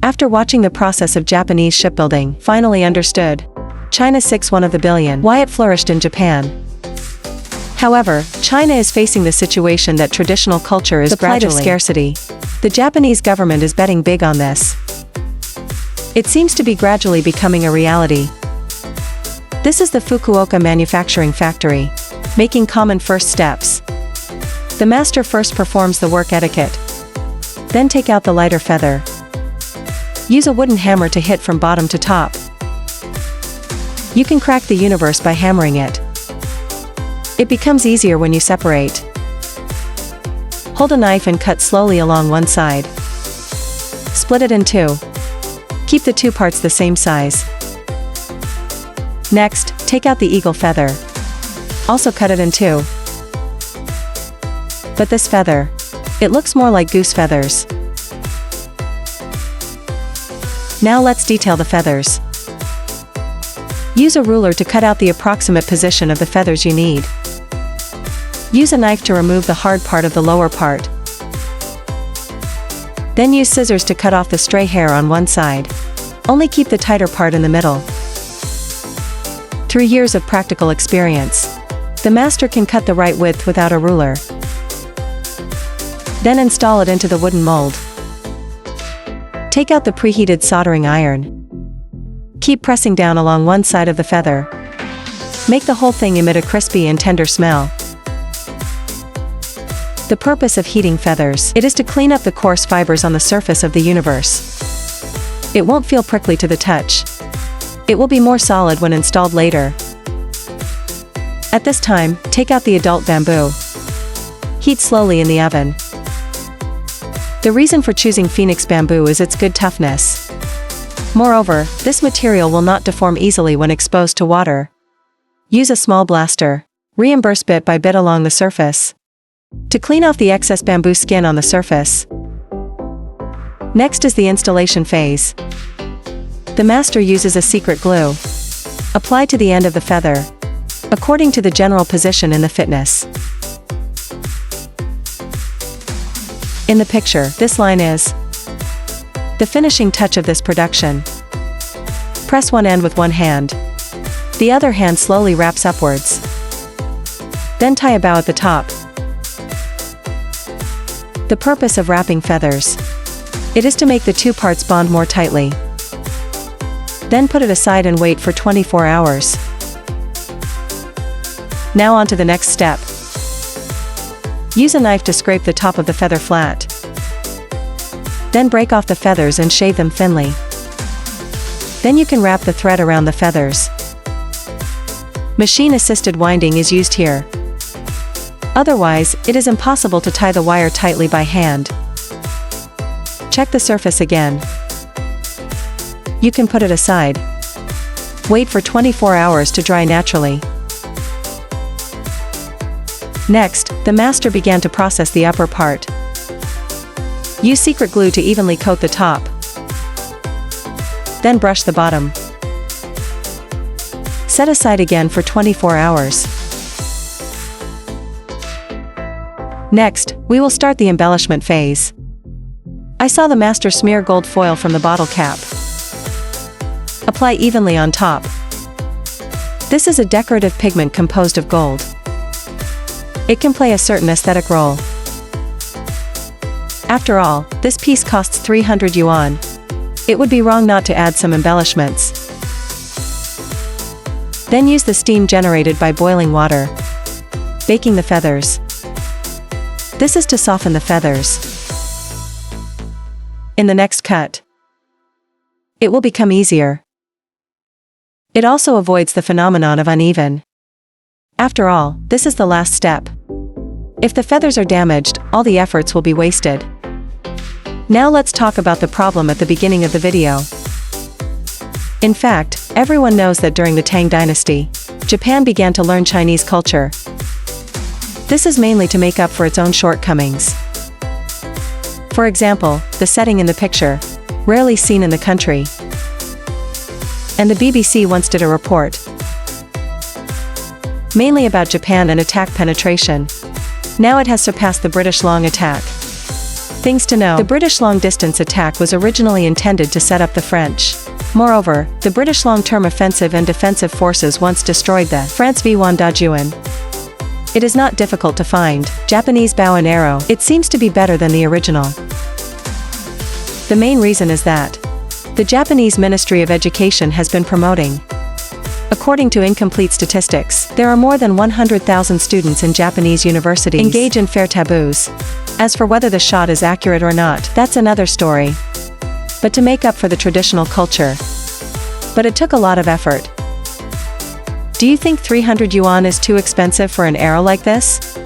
After watching the process of Japanese shipbuilding, finally understood. China 6 1 of the billion. Why it flourished in Japan. However, China is facing the situation that traditional culture is gradually of scarcity. The Japanese government is betting big on this. It seems to be gradually becoming a reality. This is the Fukuoka manufacturing factory, making common first steps. The master first performs the work etiquette. Then take out the lighter feather. Use a wooden hammer to hit from bottom to top. You can crack the universe by hammering it. It becomes easier when you separate. Hold a knife and cut slowly along one side. Split it in two. Keep the two parts the same size. Next, take out the eagle feather. Also cut it in two. But this feather, it looks more like goose feathers. Now let's detail the feathers. Use a ruler to cut out the approximate position of the feathers you need. Use a knife to remove the hard part of the lower part. Then use scissors to cut off the stray hair on one side. Only keep the tighter part in the middle. Through years of practical experience, the master can cut the right width without a ruler. Then install it into the wooden mold. Take out the preheated soldering iron. Keep pressing down along one side of the feather. Make the whole thing emit a crispy and tender smell. The purpose of heating feathers, it is to clean up the coarse fibers on the surface of the universe. It won't feel prickly to the touch. It will be more solid when installed later. At this time, take out the adult bamboo. Heat slowly in the oven. The reason for choosing Phoenix bamboo is its good toughness. Moreover, this material will not deform easily when exposed to water. Use a small blaster. Reimburse bit by bit along the surface. To clean off the excess bamboo skin on the surface. Next is the installation phase. The master uses a secret glue. Apply to the end of the feather, according to the general position in the fitness. In the picture, this line is the finishing touch of this production. Press one end with one hand. The other hand slowly wraps upwards. Then tie a bow at the top. The purpose of wrapping feathers. It is to make the two parts bond more tightly. Then put it aside and wait for 24 hours. Now on to the next step. Use a knife to scrape the top of the feather flat. Then break off the feathers and shave them thinly. Then you can wrap the thread around the feathers. Machine-assisted winding is used here. Otherwise, it is impossible to tie the wire tightly by hand. Check the surface again. You can put it aside. Wait for 24 hours to dry naturally. Next, the master began to process the upper part. Use secret glue to evenly coat the top. Then brush the bottom. Set aside again for 24 hours. Next, we will start the embellishment phase. I saw the master smear gold foil from the bottle cap. Apply evenly on top. This is a decorative pigment composed of gold. It can play a certain aesthetic role. After all, this piece costs 300 yuan. It would be wrong not to add some embellishments. Then use the steam generated by boiling water. Baking the feathers. This is to soften the feathers. In the next cut, it will become easier. It also avoids the phenomenon of uneven. After all, this is the last step. If the feathers are damaged, all the efforts will be wasted. Now let's talk about the problem at the beginning of the video. In fact, everyone knows that during the Tang Dynasty, Japan began to learn Chinese culture. This is mainly to make up for its own shortcomings. For example, the setting in the picture, rarely seen in the country. And the BBC once did a report, mainly about Japan and attack penetration. Now it has surpassed the British long attack. Things to know. The British long-distance attack was originally intended to set up the French. Moreover, the British long-term offensive and defensive forces once destroyed the France v Wandajuan. It is not difficult to find. Japanese bow and arrow. It seems to be better than the original. The main reason is that the Japanese Ministry of Education has been promoting. According to incomplete statistics, there are more than 100,000 students in Japanese universities engage in fair taboos. As for whether the shot is accurate or not, that's another story. But to make up for the traditional culture. But it took a lot of effort. Do you think 300 yuan is too expensive for an arrow like this?